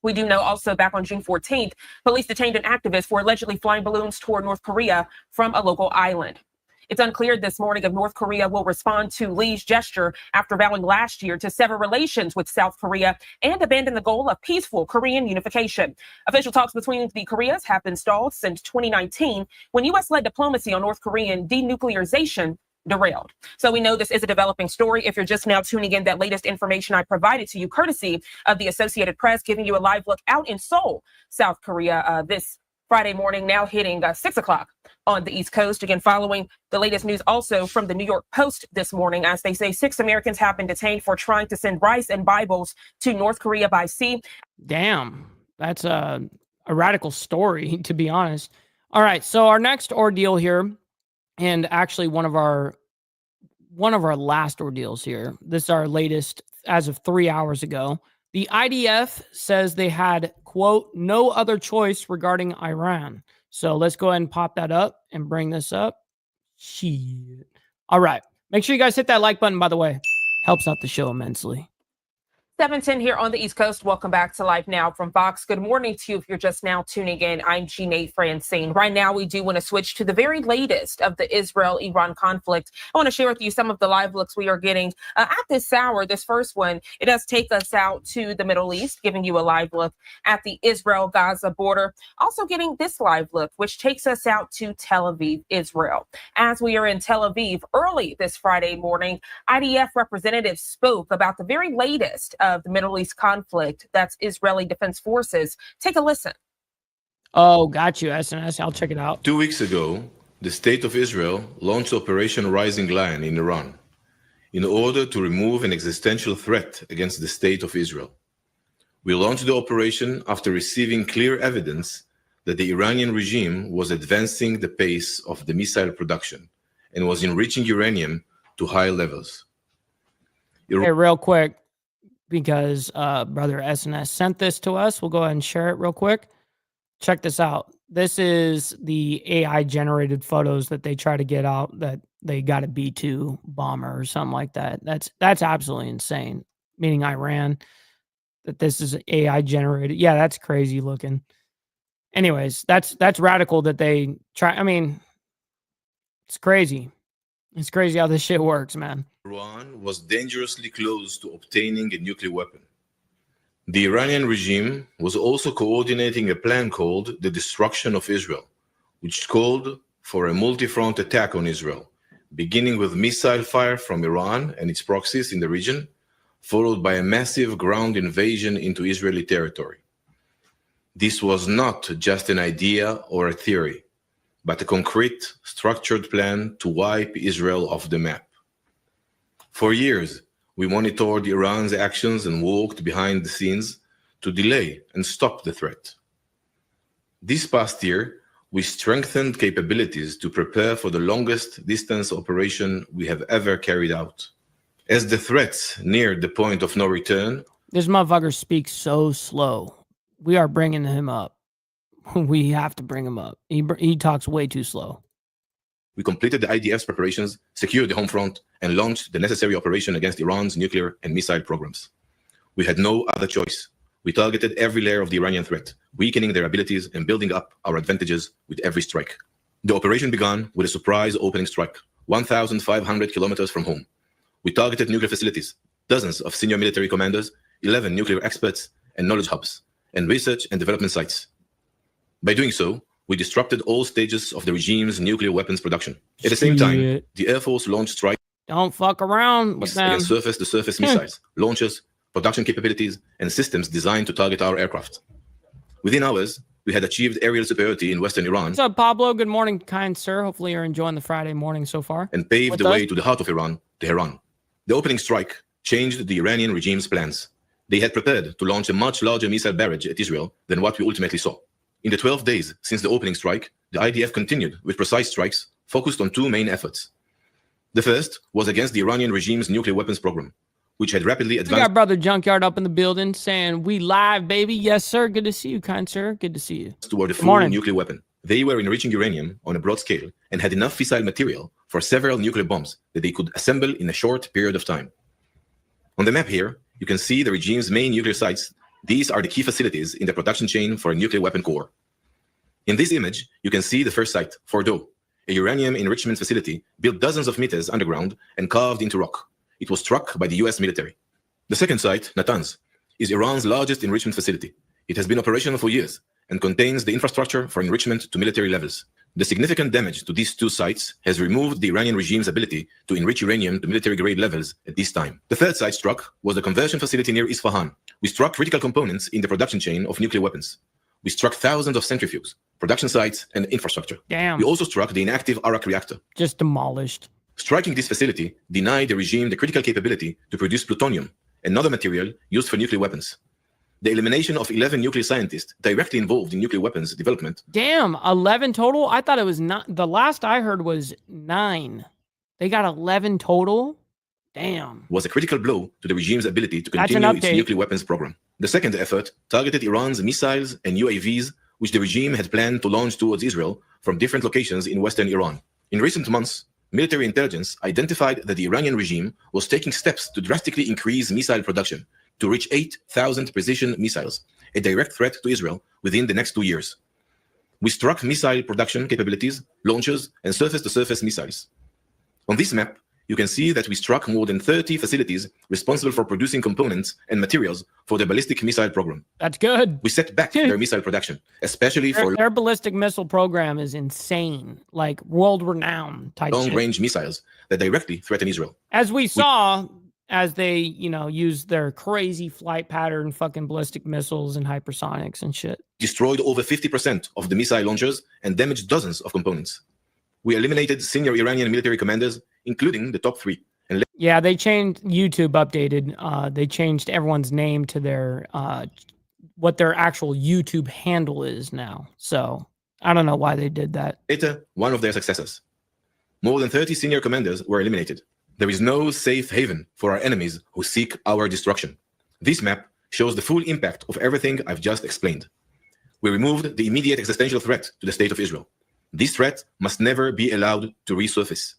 We do know also back on June 14th, police detained an activist for allegedly flying balloons toward North Korea from a local island. It's unclear this morning if North Korea will respond to Lee's gesture after vowing last year to sever relations with South Korea and abandon the goal of peaceful Korean unification. Official talks between the Koreas have been stalled since 2019 when U.S.-led diplomacy on North Korean denuclearization derailed. So we know this is a developing story. If you're just now tuning in, that latest information I provided to you courtesy of the Associated Press, giving you a live look out in Seoul, South Korea this Friday morning, now hitting 6 o'clock on the East Coast. Again, following the latest news also from the New York Post this morning, as they say 6 Americans have been detained for trying to send rice and Bibles to North Korea by sea. Damn, that's a radical story, to be honest. All right, so our next ordeal here, and actually one of our last ordeals here. This is our latest as of 3 hours ago. The IDF says they had, quote, no other choice regarding Iran. So let's go ahead and pop that up and bring this up. Shit. All right. Make sure you guys hit that like button, by the way. Helps out the show immensely. 7:10 here on the East Coast. Welcome back to Live Now from Fox. Good morning to you if you're just now tuning in. I'm Jeanette Francine. Right now, we do want to switch to the very latest of the Israel-Iran conflict. I want to share with you some of the live looks we are getting at this hour. This first one, it does take us out to the Middle East, giving you a live look at the Israel-Gaza border. Also getting this live look, which takes us out to Tel Aviv, Israel. As we are in Tel Aviv early this Friday morning, IDF representatives spoke about the very latest of the Middle East conflict. That's Israeli Defense Forces. Take a listen. Oh, got you, SNS. I'll check it out. 2 weeks ago, the State of Israel launched Operation Rising Lion in Iran in order to remove an existential threat against the State of Israel. We launched the operation after receiving clear evidence that the Iranian regime was advancing the pace of the missile production and was enriching uranium to high levels. Hey, real quick, because brother SNS sent this to us. We'll go ahead and share it real quick. Check this out. This is the AI generated photos that they try to get out that they got a B-2 bomber or something like that. That's absolutely insane. Meaning Iran, that this is AI generated. Yeah, that's crazy looking. Anyways, that's radical that they try. I mean, it's crazy. It's crazy how this shit works, man. Iran was dangerously close to obtaining a nuclear weapon. The Iranian regime was also coordinating a plan called the Destruction of Israel, which called for a multi-front attack on Israel, beginning with missile fire from Iran and its proxies in the region, followed by a massive ground invasion into Israeli territory. This was not just an idea or a theory, but a concrete, structured plan to wipe Israel off the map. For years, we monitored Iran's actions and worked behind the scenes to delay and stop the threat. This past year, we strengthened capabilities to prepare for the longest distance operation we have ever carried out. As the threats neared the point of no return, this motherfucker speaks so slow. We are bringing him up. We have to bring him up. He talks way too slow. We completed the IDF's preparations, secured the home front, and launched the necessary operation against Iran's nuclear and missile programs. We had no other choice. We targeted every layer of the Iranian threat, weakening their abilities and building up our advantages with every strike. The operation began with a surprise opening strike, 1,500 kilometers from home. We targeted nuclear facilities, dozens of senior military commanders, 11 nuclear experts and knowledge hubs, and research and development sites. By doing so, we disrupted all stages of the regime's nuclear weapons production. At the same time, the Air Force launched strikes Don't fuck around with them. against surface-to-surface missiles, launchers, production capabilities, and systems designed to target our aircraft. Within hours, we had achieved aerial superiority in Western Iran. What's up, Pablo? Good morning, kind sir. Hopefully you're enjoying the Friday morning so far. And paved the way to the heart of Iran, Tehran. The opening strike changed the Iranian regime's plans. They had prepared to launch a much larger missile barrage at Israel than what we ultimately saw. In the 12 days since the opening strike, the IDF continued with precise strikes focused on two main efforts. The first was against the Iranian regime's nuclear weapons program, which had rapidly advanced. We got Brother Junkyard up in the building saying, we live, baby. Yes, sir. Good to see you, kind sir. Good to see you. Toward a full nuclear weapon. They were enriching uranium on a broad scale and had enough fissile material for several nuclear bombs that they could assemble in a short period of time. On the map here, you can see the regime's main nuclear sites. These are the key facilities in the production chain for a nuclear weapon core. In this image, you can see the first site, Fordo, a uranium enrichment facility built dozens of meters underground and carved into rock. It was struck by the US military. The second site, Natanz, is Iran's largest enrichment facility. It has been operational for years and contains the infrastructure for enrichment to military levels. The significant damage to these two sites has removed the Iranian regime's ability to enrich uranium to military-grade levels at this time. The third site struck was the conversion facility near Isfahan. We struck critical components in the production chain of nuclear weapons. We struck thousands of centrifuges, production sites, and infrastructure. Damn. We also struck the inactive Arak reactor. Just demolished. Striking this facility denied the regime the critical capability to produce plutonium, another material used for nuclear weapons. The elimination of 11 nuclear scientists directly involved in nuclear weapons development. Damn, 11 total? I thought it was not. The last I heard was 9. They got 11 total? Damn. Was a critical blow to the regime's ability to continue its nuclear weapons program. The second effort targeted Iran's missiles and UAVs, which the regime had planned to launch towards Israel from different locations in western Iran. In recent months, military intelligence identified that the Iranian regime was taking steps to drastically increase missile production to reach 8,000 precision missiles, a direct threat to Israel within the next 2 years. We struck missile production capabilities, launchers, and surface-to-surface missiles. On this map, you can see that we struck more than 30 facilities responsible for producing components and materials for the ballistic missile program. That's good. We set back their missile production, especially for their ballistic missile program is insane, like world-renowned type long-range missiles that directly threaten Israel. As we saw, as they, use their crazy flight pattern, fucking ballistic missiles and hypersonics and shit. Destroyed over 50% of the missile launchers and damaged dozens of components. We eliminated senior Iranian military commanders, including the top 3. And yeah, they changed, YouTube updated. They changed everyone's name to their, what their actual YouTube handle is now. So I don't know why they did that. Later, one of their successors. More than 30 senior commanders were eliminated. There is no safe haven for our enemies who seek our destruction. This map shows the full impact of everything I've just explained. We removed the immediate existential threat to the state of Israel. This threat must never be allowed to resurface.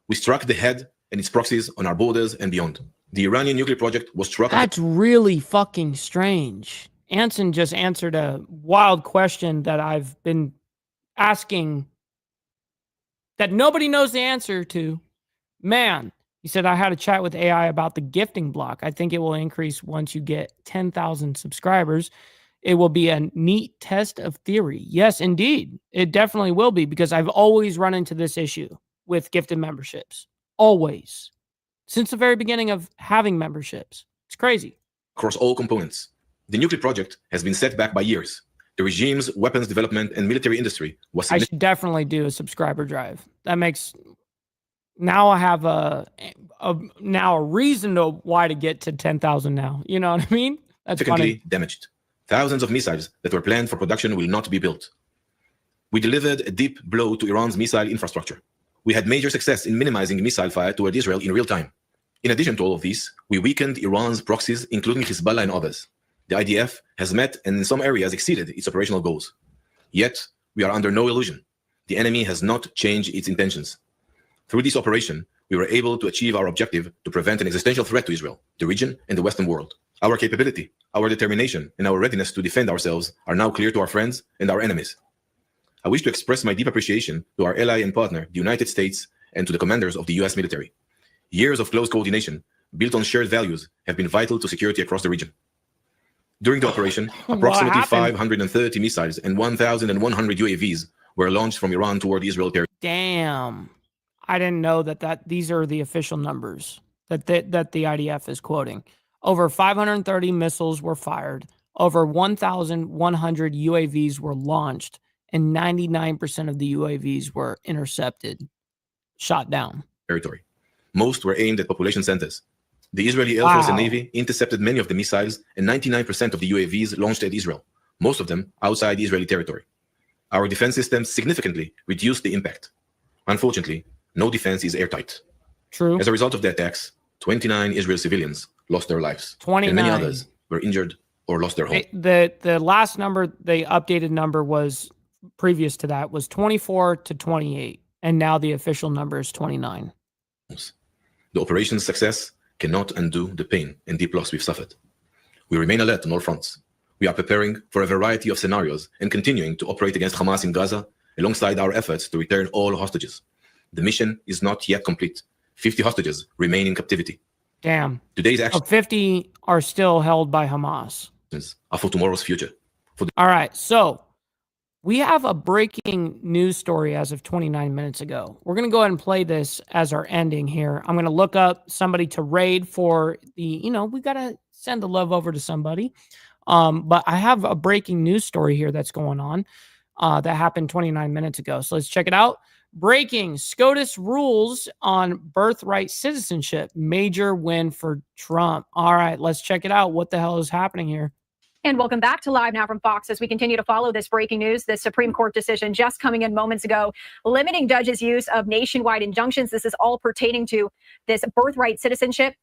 We struck the head and its proxies on our borders and beyond. The Iranian nuclear project was struck. That's really fucking strange. Anson just answered a wild question that I've been asking that nobody knows the answer to. Man, he said, I had a chat with AI about the gifting block. I think it will increase once you get 10,000 subscribers. It will be a neat test of theory. Yes, indeed. It definitely will be, because I've always run into this issue with gifted memberships. Always. Since the very beginning of having memberships. It's crazy. Across all components. The nuclear project has been set back by years. The regime's weapons development and military industry was... I should definitely do a subscriber drive. That makes... Now I have a reason to why to get to 10,000 now. You know what I mean? That's funny. Damaged. Thousands of missiles that were planned for production will not be built. We delivered a deep blow to Iran's missile infrastructure. We had major success in minimizing missile fire toward Israel in real time. In addition to all of this, we weakened Iran's proxies, including Hezbollah and others. The IDF has met and in some areas exceeded its operational goals. Yet, we are under no illusion. The enemy has not changed its intentions. Through this operation, we were able to achieve our objective to prevent an existential threat to Israel, the region, and the Western world. Our capability, our determination, and our readiness to defend ourselves are now clear to our friends and our enemies. I wish to express my deep appreciation to our ally and partner, the United States, and to the commanders of the U.S. military. Years of close coordination, built on shared values, have been vital to security across the region. During the operation, approximately 530 missiles and 1,100 UAVs were launched from Iran toward Israel territory. Damn. I didn't know that these are the official numbers that the IDF is quoting. Over 530 missiles were fired. Over 1,100 UAVs were launched, and 99% of the UAVs were intercepted, shot down. Territory. Most were aimed at population centers. The Israeli Air Force and Navy intercepted many of the missiles, and 99% of the UAVs launched at Israel, most of them outside Israeli territory. Our defense systems significantly reduced the impact. Unfortunately, no defense is airtight. True. As a result of the attacks, 29 Israeli civilians lost their lives. 29. And many others were injured or lost their home. The last number, the updated number was previous to that was 24 to 28. And now the official number is 29. The operation's success cannot undo the pain and deep loss we've suffered. We remain alert on all fronts. We are preparing for a variety of scenarios and continuing to operate against Hamas in Gaza alongside our efforts to return all hostages. The mission is not yet complete. 50 hostages remain in captivity. Damn. Today's actions 50 are still held by Hamas. Are for tomorrow's future. All right, so we have a breaking news story as of 29 minutes ago. We're going to go ahead and play this as our ending here. I'm going to look up somebody to raid for the, we got to send the love over to somebody. But I have a breaking news story here that's going on that happened 29 minutes ago. So let's check it out. Breaking: SCOTUS rules on birthright citizenship. Major win for Trump. All right, let's check it out. What the hell is happening here? And welcome back to Live Now from Fox as we continue to follow this breaking news. The Supreme Court decision just coming in moments ago, limiting judges' use of nationwide injunctions. This is all pertaining to this birthright citizenship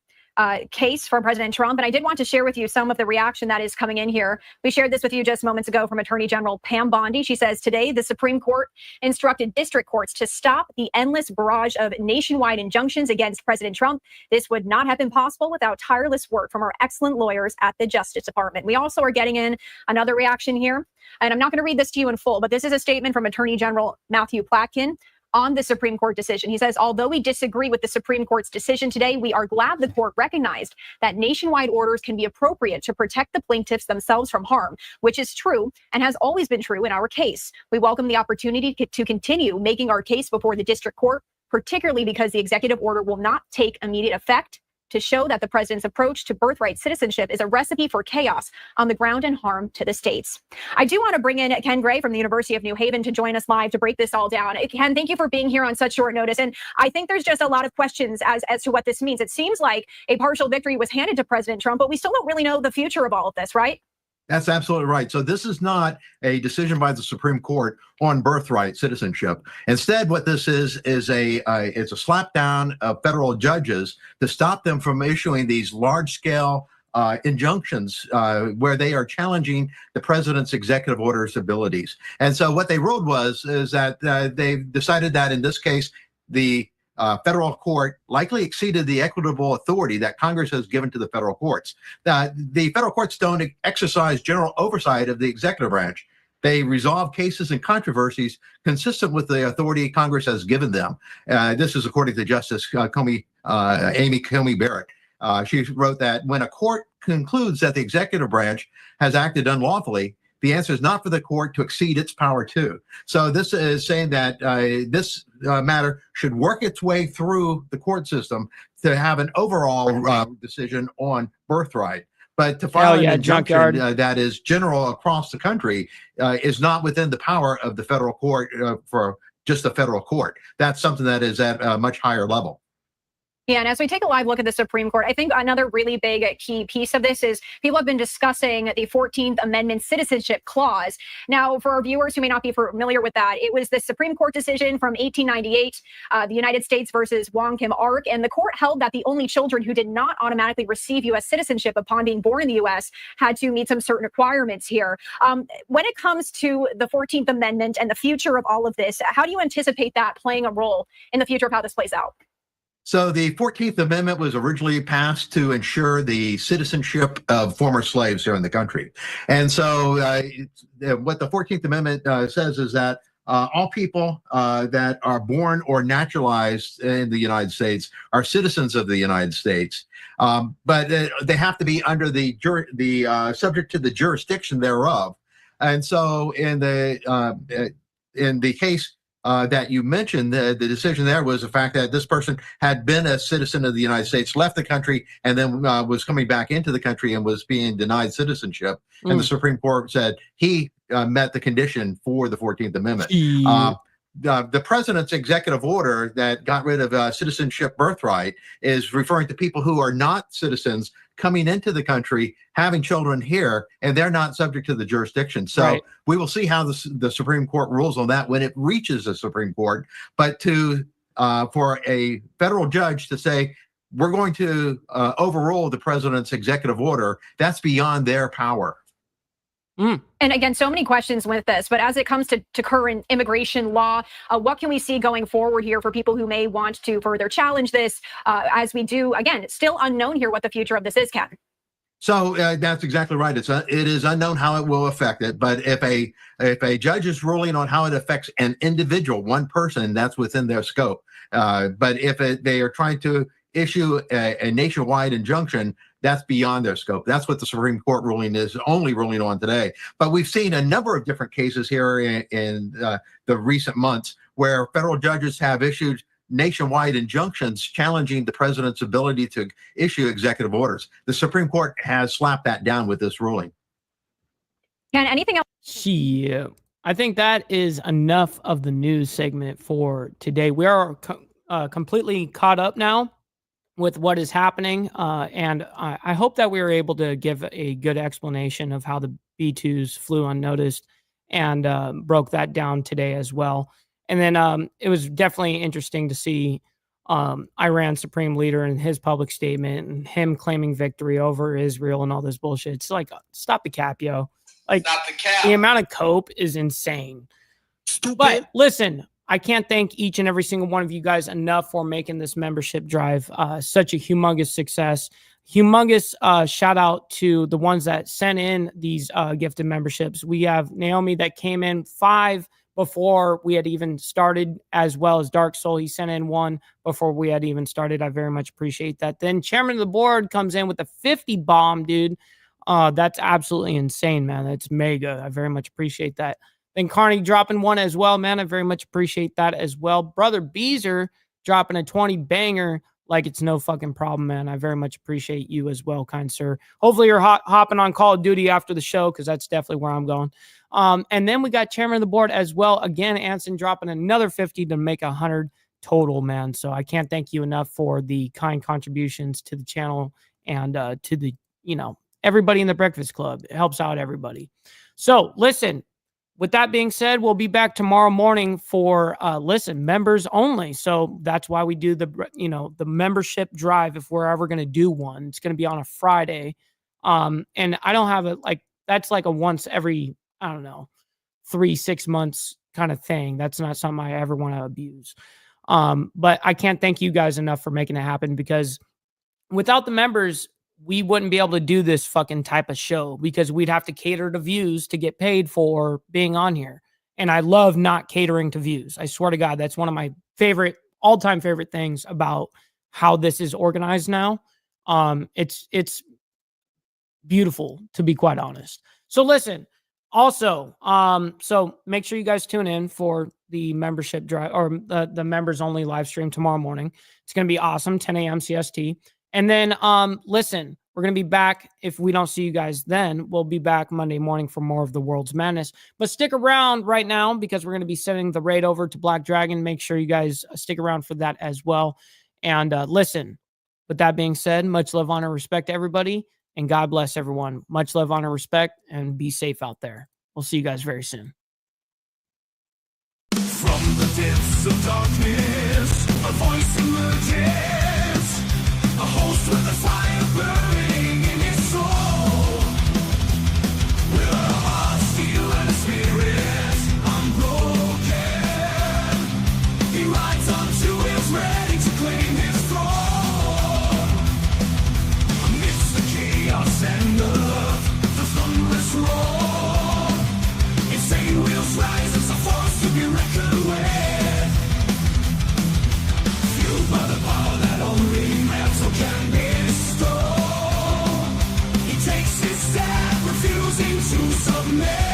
case from President Trump. And I did want to share with you some of the reaction that is coming in here. We shared this with you just moments ago from Attorney General Pam Bondi. She says today the Supreme Court instructed district courts to stop the endless barrage of nationwide injunctions against President Trump. This would not have been possible without tireless work from our excellent lawyers at the Justice Department. We also are getting in another reaction here, and I'm not going to read this to you in full, but this is a statement from Attorney General Matthew Platkin on the Supreme Court decision. He says, although we disagree with the Supreme Court's decision today, we are glad the court recognized that nationwide orders can be appropriate to protect the plaintiffs themselves from harm, which is true and has always been true in our case. We welcome the opportunity to continue making our case before the district court, particularly because the executive order will not take immediate effect, to show that the president's approach to birthright citizenship is a recipe for chaos on the ground and harm to the states. I do want to bring in Ken Gray from the University of New Haven to join us live to break this all down. Ken, thank you for being here on such short notice. And I think there's just a lot of questions as to what this means. It seems like a partial victory was handed to President Trump, but we still don't really know the future of all of this, right? That's absolutely right. So this is not a decision by the Supreme Court on birthright citizenship. Instead, what this is it's a slapdown of federal judges to stop them from issuing these large-scale injunctions where they are challenging the president's executive order's abilities. And so what they ruled is that they decided that in this case, the federal court likely exceeded the equitable authority that Congress has given to the federal courts. The federal courts don't exercise general oversight of the executive branch. They resolve cases and controversies consistent with the authority Congress has given them. This is according to Justice Amy Coney Barrett. She wrote that when a court concludes that the executive branch has acted unlawfully, the answer is not for the court to exceed its power too. So this is saying that this matter should work its way through the court system to have an overall decision on birthright. But to file an injunction that is general across the country is not within the power of the federal court for just the federal court. That's something that is at a much higher level. Yeah, and as we take a live look at the Supreme Court, I think another really big key piece of this is people have been discussing the 14th Amendment citizenship clause. Now, for our viewers who may not be familiar with that, it was the Supreme Court decision from 1898, the United States versus Wong Kim Ark, and the court held that the only children who did not automatically receive U.S. citizenship upon being born in the U.S. had to meet some certain requirements here. When it comes to the 14th Amendment and the future of all of this, how do you anticipate that playing a role in the future of how this plays out? So the 14th Amendment was originally passed to ensure the citizenship of former slaves here in the country. And so what the 14th Amendment says is that all people that are born or naturalized in the United States are citizens of the United States, but they have to be under the subject to the jurisdiction thereof. And so in the case that you mentioned, the decision there was the fact that this person had been a citizen of the United States, left the country, and then was coming back into the country and was being denied citizenship. And the Supreme Court said he met the condition for the 14th Amendment. The president's executive order that got rid of citizenship birthright is referring to people who are not citizens coming into the country, having children here, and they're not subject to the jurisdiction. So we will see how the Supreme Court rules on that when it reaches the Supreme Court. But for a federal judge to say, we're going to overrule the president's executive order, that's beyond their power. And again, so many questions with this, but as it comes to current immigration law, what can we see going forward here for people who may want to further challenge this as we do, again, it's still unknown here what the future of this is, Ken. So that's exactly right. It is unknown how it will affect it. But if a judge is ruling on how it affects an individual, one person, that's within their scope. But if they are trying to issue a nationwide injunction, that's beyond their scope. That's what the Supreme Court ruling is only ruling on today. But we've seen a number of different cases here in the recent months where federal judges have issued nationwide injunctions challenging the president's ability to issue executive orders. The Supreme Court has slapped that down with this ruling. Ken, anything else? Yeah. I think that is enough of the news segment for today. We are completely caught up now with what is happening. And I hope that we were able to give a good explanation of how the B-2’s flew unnoticed and broke that down today as well. And then it was definitely interesting to see Iran's supreme leader and his public statement and him claiming victory over Israel and all this bullshit. It's like, stop the cap, yo. Like, the amount of cope is insane. Stupid. But listen, I can't thank each and every single one of you guys enough for making this membership drive such a humongous success. Humongous shout out to the ones that sent in these gifted memberships. We have Naomi that came in 5 before we had even started, as well as Dark Soul. He sent in 1 before we had even started. I very much appreciate that. Then Chairman of the Board comes in with a 50 bomb, dude. That's absolutely insane, man. That's mega. I very much appreciate that. Then Carney dropping 1 as well, man. I very much appreciate that as well. Brother Beezer dropping a 20 banger like it's no fucking problem, man. I very much appreciate you as well, kind sir. Hopefully you're hopping on Call of Duty after the show, because that's definitely where I'm going. And then we got Chairman of the Board as well. Again, Anson dropping another 50 to make 100 total, man. So I can't thank you enough for the kind contributions to the channel and to the, everybody in the Breakfast Club. It helps out everybody. So listen, with that being said, we'll be back tomorrow morning for, members only. So that's why we do the membership drive. If we're ever going to do one, it's going to be on a Friday. And I don't have it that's like a once every, 3-6 months kind of thing. That's not something I ever want to abuse. But I can't thank you guys enough for making it happen, because without the members, we wouldn't be able to do this fucking type of show, because we'd have to cater to views to get paid for being on here. And I love not catering to views. I swear to God, that's one of my all-time favorite things about how this is organized now. It's beautiful, to be quite honest. So listen, also, so make sure you guys tune in for the membership drive, or the members only live stream tomorrow morning. It's going to be awesome, 10 a.m. CST. And then, listen, we're going to be back. If we don't see you guys then, we'll be back Monday morning for more of the World's Madness. But stick around right now, because we're going to be sending the raid over to Black Dragon. Make sure you guys stick around for that as well. And listen, with that being said, much love, honor, respect to everybody. And God bless everyone. Much love, honor, respect, and be safe out there. We'll see you guys very soon. From the depths of darkness, a voice emerges. A host with a fire burning in his soul. With a heart steel and a spirit unbroken, he rides on to his ready to claim his throne. Amidst the chaos and the thunderous roar, insane wheels rise as a force to be reckoned with. Fueled by the power that only can bestow. He takes his stand, refusing to submit.